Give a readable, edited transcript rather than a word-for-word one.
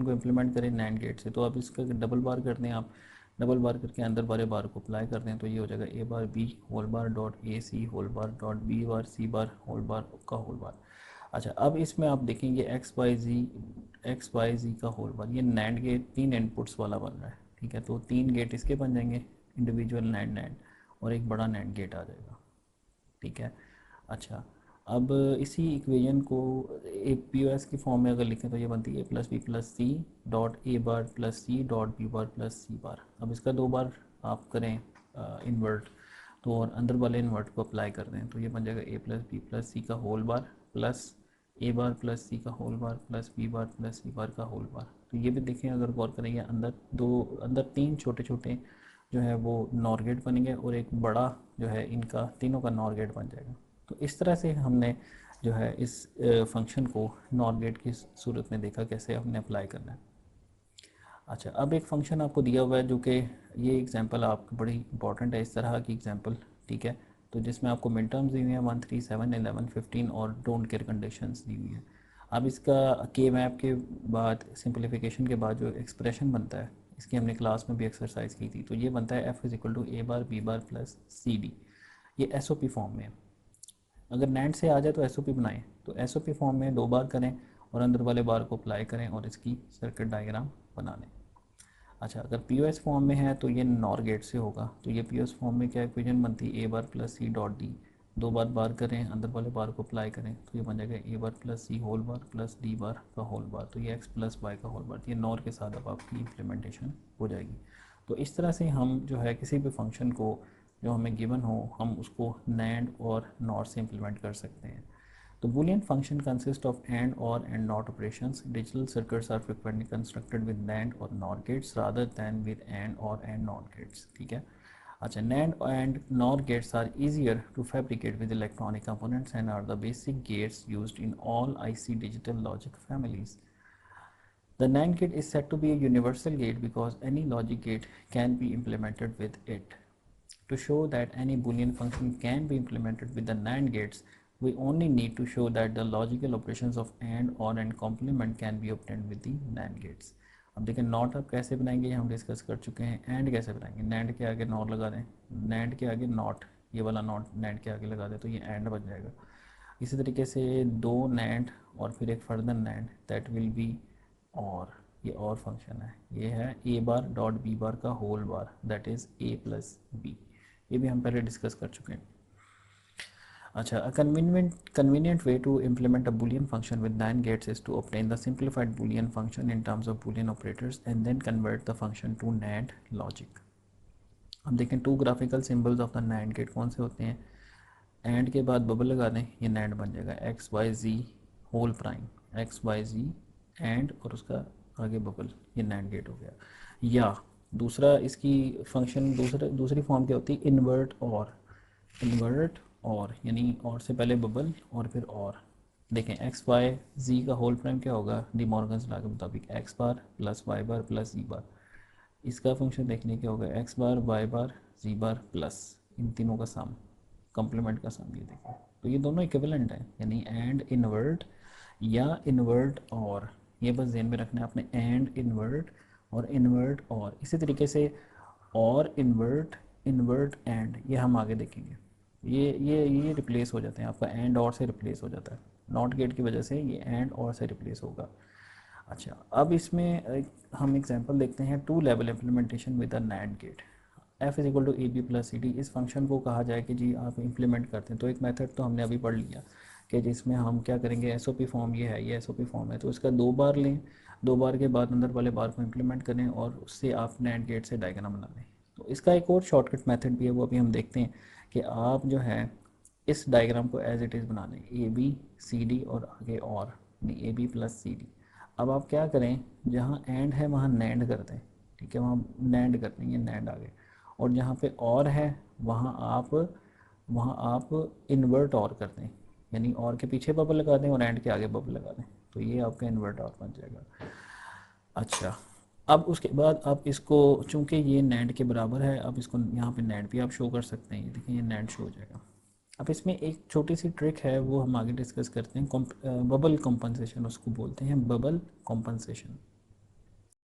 को इम्प्लीमेंट करें NAND gate से, तो अब इसका डबल बार कर दें आप, डबल बार करके अंदर वाले बार को अप्लाई कर दें, तो ये हो जाएगा A bar B whole bar dot A C whole bar dot B bar C bar whole bar का होल बार। अच्छा, अब इसमें आप देखेंगे एक्स वाई जी का होल बार, ये नैंड गेट 3 इनपुट्स वाला बन रहा है, ठीक है। तो 3 गेट इसके बन जाएंगे इंडिविजुअल नैंड नैंड, और एक बड़ा नैंड गेट आ जाएगा, ठीक है। अच्छा, अब इसी इक्वेशन को ए पी ओ एस की फॉर्म में अगर लिखें तो ये बनती है A plus B plus C dot A bar plus C dot B bar plus C bar. अब इसका 2 बार आप करें इन्वर्ट, तो और अंदर वाले इन्वर्ट को अप्लाई कर दें, तो ये बन जाएगा A plus B plus C का whole bar plus A bar plus C का whole bar plus B bar plus C bar का होल बार। तो ये भी देखें, अगर गौर करेंगे, अंदर 3 छोटे छोटे जो है वो नॉर गेट बनेंगे, और एक बड़ा जो है इनका तीनों का नॉर गेट बन जाएगा। तो इस तरह से हमने जो है इस फंक्शन को नॉर गेट की सूरत में देखा कैसे हमने अप्लाई करना है। अच्छा, अब एक फंक्शन आपको दिया हुआ है जो कि ये एग्जांपल आपको बड़ी इंपॉर्टेंट है, इस तरह की एग्जांपल, ठीक है। तो जिसमें आपको मिड टर्म्स दी हुई हैं 1 3 7 11 15 और डोंट केयर कंडीशंस दी हुई हैं। अब इसका के मैप के बाद सिंप्लीफिकेशन के बाद जो एक्सप्रेशन बनता है, इसकी हमने क्लास में भी एक्सरसाइज की थी, तो ये बनता है F is equal to A bar B bar plus C D. ये एस ओ पी फॉर्म में है। अगर नैंड से आ जाए तो एस ओ पी बनाएं, तो एस ओ पी फॉर्म में 2 बार करें और अंदर वाले बार को अप्लाई करें और इसकी सर्किट डायग्राम बना लें। अच्छा, अगर पी ओ एस फॉर्म में है तो ये नॉर गेट से होगा, तो ये पी ओ एस फॉर्म में क्या इक्वेशन बनती है, ए bar plus C dot D. 2 बार बार करें, अंदर वाले बार को अप्लाई करें, तो ये बन जाएगा A bar plus C whole bar plus D bar का होल बार, तो ये एक्स प्लस वाई का होल बार। ये नॉर के साथ अब आपकी इम्प्लीमेंटेशन हो जाएगी। तो इस तरह से हम जो है किसी भी फंक्शन को जो हमें गिवन हो, हम उसको नैंड और नॉर से इम्प्लीमेंट कर सकते हैं। The Boolean function consists of AND, OR, and NOT operations. Digital circuits are frequently constructed with NAND or NOR gates rather than with AND, OR, and NOT gates. ठीक है। अच्छा, NAND and NOR gates are easier to fabricate with electronic components and are the basic gates used in all IC digital logic families. The NAND gate is said to be a universal gate because any logic gate can be implemented with it. To show that any Boolean function can be implemented with the NAND gates, we only need to show that the logical operations of AND, OR and complement can be obtained with the NAND gates. अब देखें not अब कैसे बनाएंगे, ये हम discuss कर चुके हैं। एंड कैसे बनाएंगे, नैंड के आगे नॉट लगा दें, नैंड के आगे नॉट, ये वाला नॉट नैंड के आगे लगा दें, तो ये एंड बन जाएगा। इसी तरीके से 2 नैंड और फिर एक further NAND, that will be और, ये और फंक्शन है, ये है ए बार डॉट बी बार का whole bar, that is A plus B. ये भी हम पहले डिस्कस कर चुके हैं। अच्छा, a convenient way to implement a Boolean function with NAND gates is to obtain the simplified Boolean function in terms of Boolean operators and then convert the function to NAND logic. अब देखें, 2 graphical symbols of the NAND gate कौन से होते हैं। And के बाद bubble लगा दें, ये NAND बन जाएगा X Y G whole prime, X Y G and और उसका आगे बबल, ये NAND गेट हो गया। या दूसरा इसकी फंक्शन दूसरी फॉर्म क्या होती है, इन्वर्ट और, यानी और से पहले बबल और फिर और। देखें एक्स वाई जी का होल प्राइम क्या होगा, डी मॉर्गन्स लॉ के मुताबिक एक्स बार प्लस वाई बार प्लस जी बार। इसका फंक्शन देखने क्या होगा, एक्स बार वाई बार जी बार प्लस इन तीनों का सम, कॉम्प्लीमेंट का सम। ये देखें, तो ये दोनों इक्विवेलेंट है, यानी एंड इन्वर्ट या इन्वर्ट और, ये बस ध्यान में रखना है आपने, एंड इन्वर्ट और इन्वर्ट और। इसी तरीके से और इन्वर्ट, इन्वर्ट एंड, ये हम आगे देखेंगे। ये रिप्लेस हो जाते हैं, आपका एंड और से रिप्लेस हो जाता है, नॉट गेट की वजह से ये एंड और से रिप्लेस होगा। अच्छा, अब इसमें हम एग्जांपल देखते हैं 2 level implementation with a NAND gate. F is equal to A B plus C D, इस फंक्शन को कहा जाए कि जी आप इम्प्लीमेंट करते हैं, तो एक मेथड तो हमने अभी पढ़ लिया कि जिसमें हम क्या करेंगे, एस ओ पी फॉर्म ये है, ये एस ओ पी फॉर्म है, तो इसका 2 बार लें, 2 बार के बाद अंदर वाले बार को इम्प्लीमेंट करें और उससे आप नैंड गेट से डायग्राम बना लें। तो इसका एक और शॉर्टकट मेथड भी है, वो अभी हम देखते हैं कि आप जो है इस डायग्राम को एज इट इज़ बना लें, ए बी सी डी और आगे और, A B plus C D. अब आप क्या करें, जहाँ एंड है वहाँ नैंड कर दें, ठीक है, वहाँ नैंड कर दें, ये नैंड आगे, और जहाँ पे और है वहाँ आप इन्वर्ट और कर दें, यानी और के पीछे बबल लगा दें और एंड के आगे बबल लगा दें, तो ये आपका इन्वर्ट और बन जाएगा। अच्छा, अब उसके बाद आप इसको, चूंकि ये नैंड के बराबर है, अब इसको यहाँ पे नैंड भी आप शो कर सकते हैं, ये देखिए ये नैंड शो हो जाएगा। अब इसमें एक छोटी सी ट्रिक है, वो हम आगे डिस्कस करते हैं, बबल कॉम्पनसेशन उसको बोलते हैं, बबल कॉम्पनसेशन।